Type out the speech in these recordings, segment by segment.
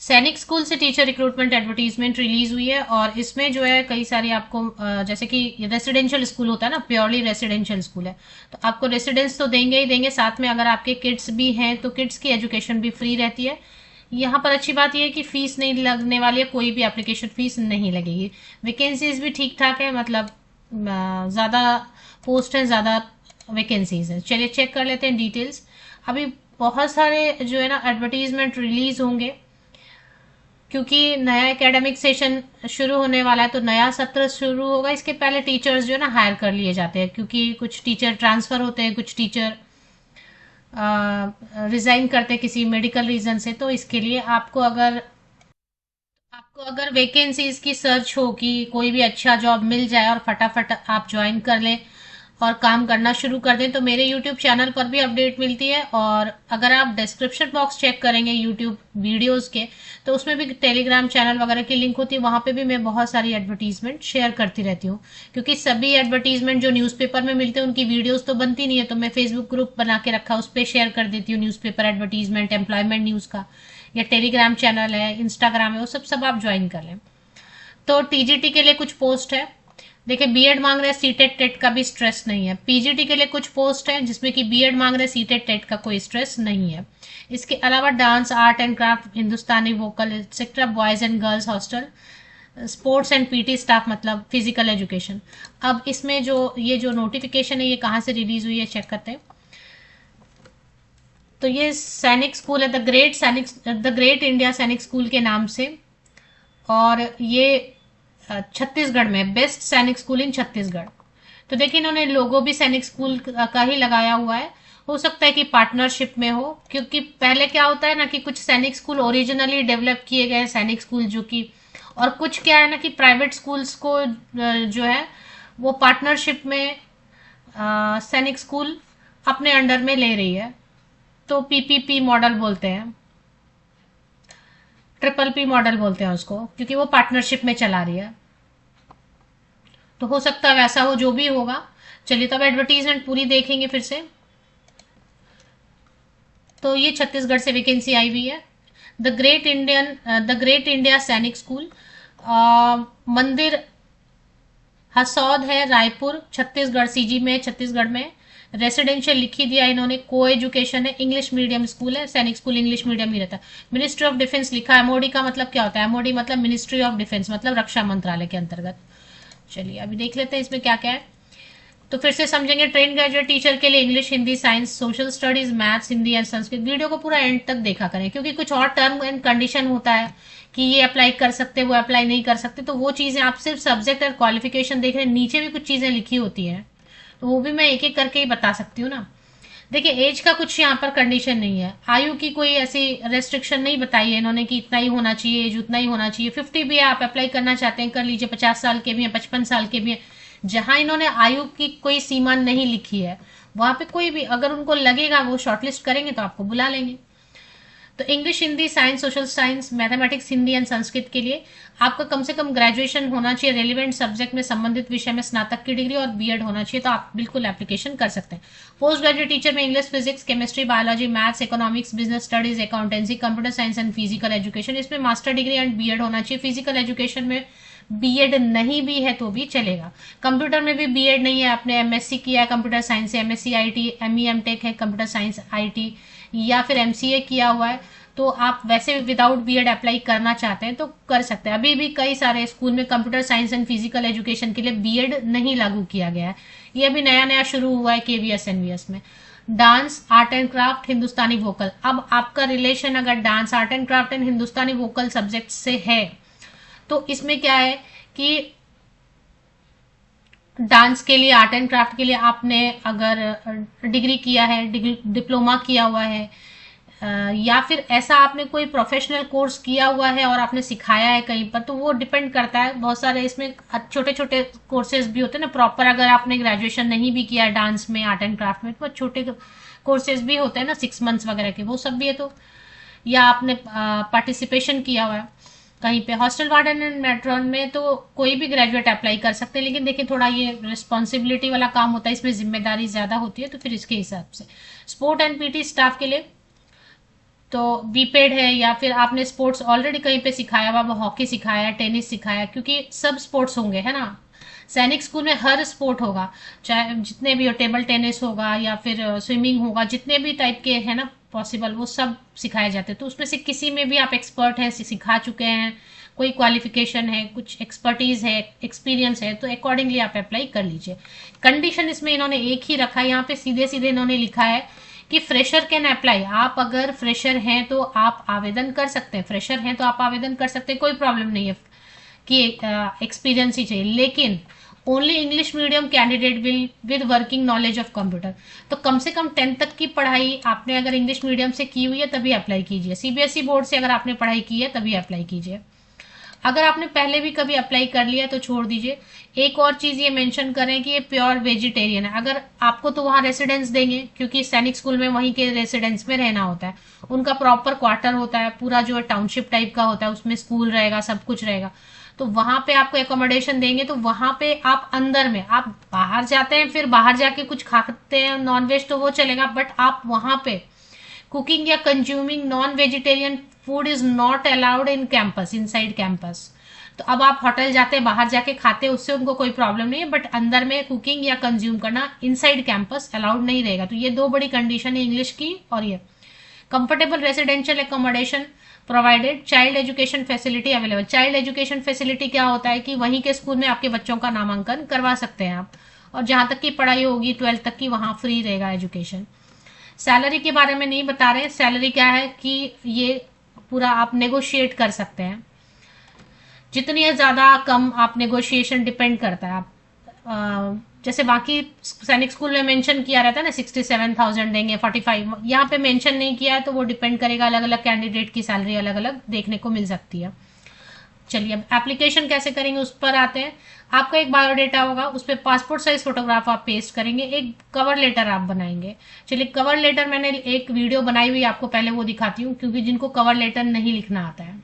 सैनिक स्कूल से teacher recruitment advertisement release हुई है और इसमें जो है कई सारे आपको जैसे कि रेसिडेंशियल स्कूल होता है ना, प्योरली रेसिडेंशियल स्कूल है, तो आपको रेसिडेंस तो देंगे ही देंगे, साथ में अगर आपके किड्स भी हैं तो किड्स की एजुकेशन भी फ्री रहती है। यहाँ पर अच्छी बात यह है कि फीस नहीं लगने वाली है, कोई भी एप्लीकेशन फीस नहीं लगेगी। वैकेंसीज भी ठीक ठाक है, मतलब ज़्यादा पोस्ट है, ज़्यादा वैकेंसीज है। चलिए चेक कर लेते हैं डिटेल्स। अभी बहुत सारे जो है ना एडवर्टीजमेंट रिलीज होंगे, क्योंकि नया एकेडमिक सेशन शुरू होने वाला है, तो नया सत्र शुरू होगा, इसके पहले टीचर्स जो है ना हायर कर लिए जाते हैं, क्योंकि कुछ टीचर ट्रांसफर होते हैं, कुछ टीचर रिजाइन करते हैं किसी मेडिकल रीजन से। तो इसके लिए आपको अगर वैकेंसीज की सर्च हो कि कोई भी अच्छा जॉब मिल जाए और फटाफट आप ज्वाइन कर लें और काम करना शुरू कर दें, तो मेरे यूट्यूब चैनल पर भी अपडेट मिलती है। और अगर आप डिस्क्रिप्शन बॉक्स चेक करेंगे यूट्यूब वीडियोस के, तो उसमें भी टेलीग्राम चैनल वगैरह की लिंक होती है, वहां पे भी मैं बहुत सारी एडवर्टीजमेंट शेयर करती रहती हूँ। क्योंकि सभी एडवर्टीजमेंट जो न्यूज़पेपर में मिलते हैं उनकी वीडियोस तो बनती नहीं है, तो मैं फेसबुक ग्रुप बना के रखा, उस पर शेयर कर देती हूँ न्यूज़पेपर एडवर्टीजमेंट, एम्प्लॉयमेंट न्यूज़ का, या टेलीग्राम चैनल है, इंस्टाग्राम है, वो सब सब आप ज्वाइन कर लें। तो टीजीटी के लिए कुछ पोस्ट है। देखिए बीएड मांग रहे हैं, सीटेट टेट का भी स्ट्रेस नहीं है। पीजीटी के लिए कुछ पोस्ट है जिसमें कि बीएड मांग रहे हैं, सीटेट टेट का कोई स्ट्रेस नहीं है। इसके अलावा dance, art and craft, Hindustani vocal etcetera, boys and girls hostel, sports and PT staff, मतलब फिजिकल एजुकेशन। अब इसमें जो नोटिफिकेशन है ये कहाँ से रिलीज हुई है चेक करते हैं। तो ये सैनिक स्कूल है, द ग्रेट इंडिया सैनिक स्कूल के नाम से, और ये छत्तीसगढ़ में, बेस्ट सैनिक स्कूल इन छत्तीसगढ़। तो देखिए इन्होंने लोगो भी सैनिक स्कूल का ही लगाया हुआ है। हो सकता है कि पार्टनरशिप में हो, क्योंकि पहले क्या होता है ना कि कुछ सैनिक स्कूल ओरिजिनली डेवलप किए गए सैनिक स्कूल जो कि, और कुछ क्या है ना कि प्राइवेट स्कूल्स को जो है वो पार्टनरशिप में सैनिक स्कूल अपने अंडर में ले रही है, तो पीपीपी मॉडल बोलते हैं, ट्रिपल पी मॉडल बोलते हैं उसको, क्योंकि वो पार्टनरशिप में चला रही है। तो हो सकता है वैसा हो, जो भी होगा। चलिए तो अब एडवर्टीजमेंट पूरी देखेंगे फिर से। तो ये छत्तीसगढ़ से वैकेंसी आई हुई है। द ग्रेट इंडिया सैनिक स्कूल, मंदिर हसौद है, रायपुर, छत्तीसगढ़, सीजी में, छत्तीसगढ़ में। रेसिडेंशियल लिख ही दिया इन्होंने, को एजुकेशन है, इंग्लिश मीडियम स्कूल है, सैनिक स्कूल इंग्लिश मीडियम ही रहता है। मिनिस्ट्री ऑफ डिफेंस लिखा है। एमओडी का मतलब क्या होता है? एमओडी मतलब मिनिस्ट्री ऑफ डिफेंस, मतलब रक्षा मंत्रालय के अंतर्गत। चलिए अभी देख लेते हैं इसमें क्या क्या है। तो फिर से समझेंगे। ट्रेन ग्रेजुएट टीचर के लिए English, Hindi, science, social studies, maths, Hindi and Sanskrit. Video को पूरा एंड तक देखा करें, क्योंकि कुछ और टर्म एंड कंडीशन होता है कि ये अप्लाई कर सकते, वो अप्लाई नहीं कर सकते, तो वो चीजें आप सिर्फ सब्जेक्ट और क्वालिफिकेशन देख रहे हैं, नीचे भी कुछ चीजें लिखी होती हैं, तो वो भी मैं एक एक करके ही बता सकती हूँ ना। देखिए एज का कुछ यहाँ पर कंडीशन नहीं है, आयु की कोई ऐसी रेस्ट्रिक्शन नहीं बताई है इन्होंने कि इतना ही होना चाहिए, एज उतना ही होना चाहिए। 50 भी है, आप अप्लाई करना चाहते हैं कर लीजिए, 50 साल के भी हैं, 55 साल के भी हैं। जहां इन्होंने आयु की कोई सीमा नहीं लिखी है, वहां पे कोई भी अगर उनको लगेगा वो शॉर्टलिस्ट करेंगे तो आपको बुला लेंगे। तो English, Hindi, science, social science, mathematics, Hindi and Sanskrit के लिए आपका कम से कम ग्रेजुएशन होना चाहिए, रेलिवेंट सब्जेक्ट में, संबंधित विषय में स्नातक की डिग्री और बीएड होना चाहिए, तो आप बिल्कुल एप्लीकेशन कर सकते हैं। पोस्ट ग्रेजुएट टीचर में English, physics, chemistry, biology, maths, economics, business studies, accountancy, computer science and physical education, इसमें मास्टर डिग्री एंड बीएड होना चाहिए। फिजिकल एजुकेशन में बीएड नहीं भी है तो भी चलेगा। कंप्यूटर में भी बीएड नहीं है, आपने एमएससी किया है कंप्यूटर साइंस से, एमएससी आईटी, एमई एमटेक है कंप्यूटर साइंस आईटी, या फिर एमसीए किया हुआ है, तो आप वैसे विदाउट बीएड अप्लाई करना चाहते हैं तो कर सकते हैं। अभी भी कई सारे स्कूल में computer science and physical education के लिए बीएड नहीं लागू किया गया है, ये अभी नया नया शुरू हुआ है केवीएस एनवीएस में। Dance, art and craft, Hindustani vocal. अब आपका रिलेशन अगर dance, art and craft and Hindustani vocal subject से है, तो इसमें क्या है कि डांस के लिए, आर्ट एंड क्राफ्ट के लिए आपने अगर डिग्री किया है, डिप्लोमा किया हुआ है, या फिर ऐसा आपने कोई प्रोफेशनल कोर्स किया हुआ है और आपने सिखाया है कहीं पर, तो वो डिपेंड करता है। बहुत सारे इसमें छोटे छोटे कोर्सेज भी होते हैं ना, प्रॉपर अगर आपने ग्रेजुएशन नहीं भी किया डांस में, आर्ट एंड क्राफ्ट में, तो छोटे कोर्सेज भी होते हैं ना 6 मंथ्स वगैरह के, वो सब भी है। तो या आपने पार्टिसिपेशन किया हुआ है कहीं पे, हॉस्टल वार्डन एंड मैट्रॉन में, तो कोई भी ग्रेजुएट अप्लाई कर सकते हैं। लेकिन देखिए थोड़ा ये रिस्पॉन्सिबिलिटी वाला काम होता है, इसमें जिम्मेदारी ज्यादा होती है, तो फिर इसके हिसाब से। स्पोर्ट एंड पीटी स्टाफ के लिए तो बीपेड है या फिर आपने स्पोर्ट्स ऑलरेडी कहीं पे सिखाया हुआ, हॉकी सिखाया, टेनिस सिखाया, क्योंकि सब स्पोर्ट्स होंगे, है ना। सैनिक स्कूल में हर स्पोर्ट होगा, चाहे जितने भी हो, टेबल टेनिस होगा या फिर स्विमिंग होगा, जितने भी टाइप के है ना पॉसिबल, वो सब सिखाए जाते हैं। तो उसमें से किसी में भी आप एक्सपर्ट हैं, सिखा चुके हैं, कोई क्वालिफिकेशन है, कुछ एक्सपर्टीज है, एक्सपीरियंस है, तो अकॉर्डिंगली आप अप्लाई कर लीजिए। कंडीशन इसमें इन्होंने एक ही रखा है, यहाँ पे सीधे सीधे इन्होंने लिखा है कि फ्रेशर कैन अप्लाई। आप अगर फ्रेशर हैं तो आप आवेदन कर सकते हैं, फ्रेशर हैं तो आप आवेदन कर सकते हैं, कोई प्रॉब्लम नहीं है कि एक्सपीरियंस ही चाहिए। लेकिन only English medium candidate will with working knowledge of computer. तो कम से कम 10th तक की पढ़ाई आपने अगर इंग्लिश मीडियम से की हुई है तभी अप्लाई कीजिए। सीबीएसई बोर्ड से अगर आपने पढ़ाई की है तभी अप्लाई कीजिए। अगर आपने पहले भी कभी अप्लाई कर लिया तो छोड़ दीजिए। एक और चीज ये मेंशन करें कि ये प्योर वेजिटेरियन है। अगर आपको तो वहां रेसिडेंस देंगे, क्योंकि सैनिक स्कूल में वहीं के रेसिडेंस में रहना होता है, उनका प्रॉपर क्वार्टर होता है, पूरा जो है टाउनशिप टाइप का होता है, उसमें स्कूल रहेगा, सब कुछ रहेगा। तो वहां पे आपको एकोमोडेशन देंगे, तो वहां पे आप अंदर में, आप बाहर जाते हैं फिर बाहर जाके कुछ खाते हैं नॉनवेज तो वो चलेगा, बट आप वहां पे कुकिंग या consuming non vegetarian food is not allowed in campus, inside campus. तो अब आप होटल जाते हैं, बाहर जाके खाते हैं, उससे उनको कोई प्रॉब्लम नहीं है, बट अंदर में कुकिंग या कंज्यूम करना इनसाइड कैंपस अलाउड नहीं रहेगा। तो ये दो बड़ी कंडीशन है इंग्लिश की। और ये comfortable residential accommodation provided, child education facility available. Child education facility क्या होता है कि वहीं के स्कूल में आपके बच्चों का नामांकन करवा सकते हैं आप, और जहां तक की पढ़ाई होगी 12th तक की वहां फ्री रहेगा एजुकेशन। सैलरी के बारे में नहीं बता रहे, सैलरी क्या है कि ये पूरा आप नेगोशिएट कर सकते हैं, जितनी ज्यादा कम आप नेगोशिएशन डिपेंड करता है। आप जैसे बाकी सैनिक स्कूल में मेंशन किया रहता है ना 67,000 देंगे, 45, यहाँ पे मेंशन नहीं किया है, तो वो डिपेंड करेगा, अलग अलग कैंडिडेट की सैलरी अलग अलग देखने को मिल सकती है। चलिए अब एप्लीकेशन कैसे करेंगे उस पर आते हैं। आपका एक बायोडेटा होगा, उस पर पासपोर्ट साइज फोटोग्राफ आप पेस्ट करेंगे, एक कवर लेटर आप बनाएंगे। चलिए कवर लेटर मैंने एक वीडियो बनाई हुई, आपको पहले वो दिखाती हूँ, क्योंकि जिनको कवर लेटर नहीं लिखना आता है।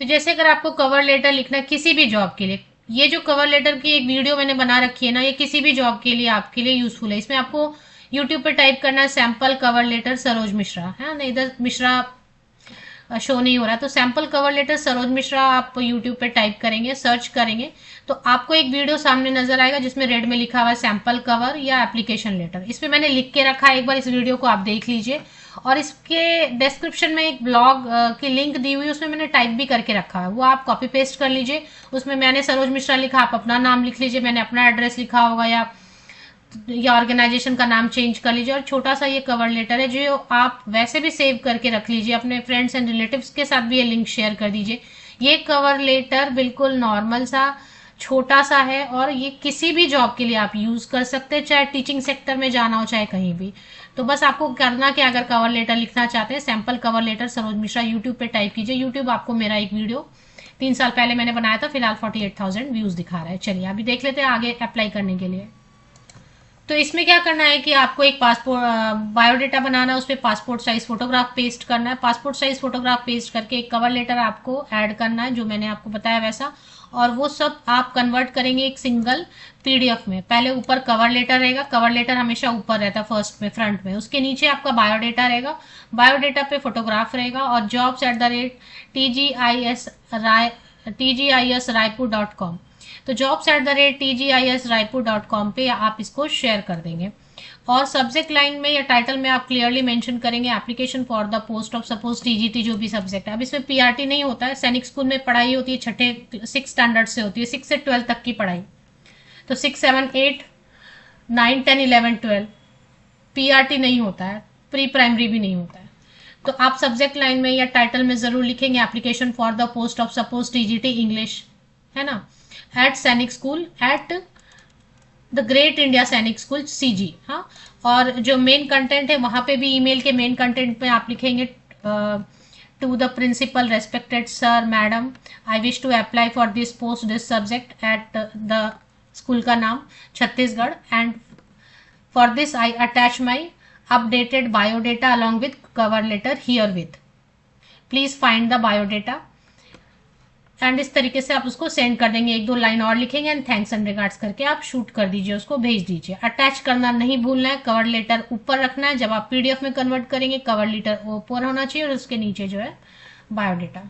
तो जैसे अगर आपको कवर लेटर लिखना है किसी भी जॉब के लिए, ये जो कवर लेटर की एक वीडियो मैंने बना रखी है ना, ये किसी भी जॉब के लिए आपके लिए यूजफुल है। इसमें आपको यूट्यूब पे टाइप करना है sample cover letter Saroj Mishra, है ना, इधर मिश्रा शो नहीं हो रहा, तो sample cover letter Saroj Mishra आप यूट्यूब पे टाइप करेंगे, सर्च करेंगे, तो आपको एक वीडियो सामने नजर आएगा जिसमें रेड में लिखा हुआ है सैंपल कवर या एप्लीकेशन लेटर। इसमें मैंने लिख के रखा है, एक बार इस वीडियो को आप देख लीजिए। और इसके डिस्क्रिप्शन में एक ब्लॉग की लिंक दी हुई है, उसमें मैंने टाइप भी करके रखा है, वो आप कॉपी पेस्ट कर लीजिए। उसमें मैंने सरोज मिश्रा लिखा, आप अपना नाम लिख लीजिए, मैंने अपना एड्रेस लिखा होगा, या ऑर्गेनाइजेशन का नाम चेंज कर लीजिए। और छोटा सा ये कवर लेटर है जो आप वैसे भी सेव करके रख लीजिए, अपने फ्रेंड्स एंड रिलेटिव्स के साथ भी ये लिंक शेयर कर दीजिए। ये कवर लेटर बिल्कुल नॉर्मल सा छोटा सा है, और ये किसी भी जॉब के लिए आप यूज कर सकते हैं, चाहे टीचिंग सेक्टर में जाना हो चाहे कहीं भी। तो बस आपको करना क्या, अगर कवर लेटर लिखना चाहते हैं sample cover letter Saroj Mishra YouTube पे टाइप कीजिए। यूट्यूब आपको मेरा एक वीडियो 3 साल पहले मैंने बनाया था, फिलहाल 48,000 व्यूज दिखा रहा है। चलिए अभी देख लेते हैं आगे अप्लाई करने के लिए। तो इसमें क्या करना है कि आपको एक पासपोर्ट बायोडेटा बनाना है, उस पर पासपोर्ट साइज फोटोग्राफ पेस्ट करना है। पासपोर्ट साइज फोटोग्राफ पेस्ट करके एक कवर लेटर आपको ऐड करना है, जो मैंने आपको बताया वैसा, और वो सब आप कन्वर्ट करेंगे एक सिंगल पीडीएफ में। पहले ऊपर कवर लेटर रहेगा, कवर लेटर हमेशा ऊपर रहता है फर्स्ट में, फ्रंट में, उसके नीचे आपका बायोडेटा रहेगा, बायोडेटा पे फोटोग्राफ रहेगा, और jobs@tgisraipur.com, तो jobs@tgisraipur.com पे आप इसको शेयर कर देंगे। और सब्जेक्ट लाइन में या टाइटल में आप क्लियरली मेंशन करेंगे application for the post of suppose TGT, जो भी सब्जेक्ट है। अब इसमें पीआरटी नहीं होता है, सैनिक स्कूल में पढ़ाई होती है छठे 6 स्टैंडर्ड से होती है, 6 से 12 तक की पढ़ाई, तो 6, 7, 8, 9, 10, 11, 12 पीआरटी नहीं होता है, प्री प्राइमरी भी नहीं होता है। तो आप सब्जेक्ट लाइन में या टाइटल में जरूर लिखेंगे application for the post of suppose TGT English, है ना, एट सैनिक school at the great India सैनिक स्कूल सीजी। हाँ, और जो मेन कंटेंट है वहां पे भी ईमेल के मेन कंटेंट में आप लिखेंगे to the principal respected sir madam, I wish to apply for this post this subject at the school का नाम Chhattisgarh, and for this I attach my updated biodata along with cover letter herewith, please find the biodata and इस तरीके से आप उसको send कर देंगे, एक दो लाइन और लिखेंगे एंड थैंक्स एंड रिगार्ड्स करके आप शूट कर दीजिए, उसको भेज दीजिए। अटैच करना नहीं भूलना है, कवर लेटर ऊपर रखना है, जब आप पीडीएफ में कन्वर्ट करेंगे कवर लेटर ऊपर होना चाहिए और उसके नीचे जो है बायोडेटा।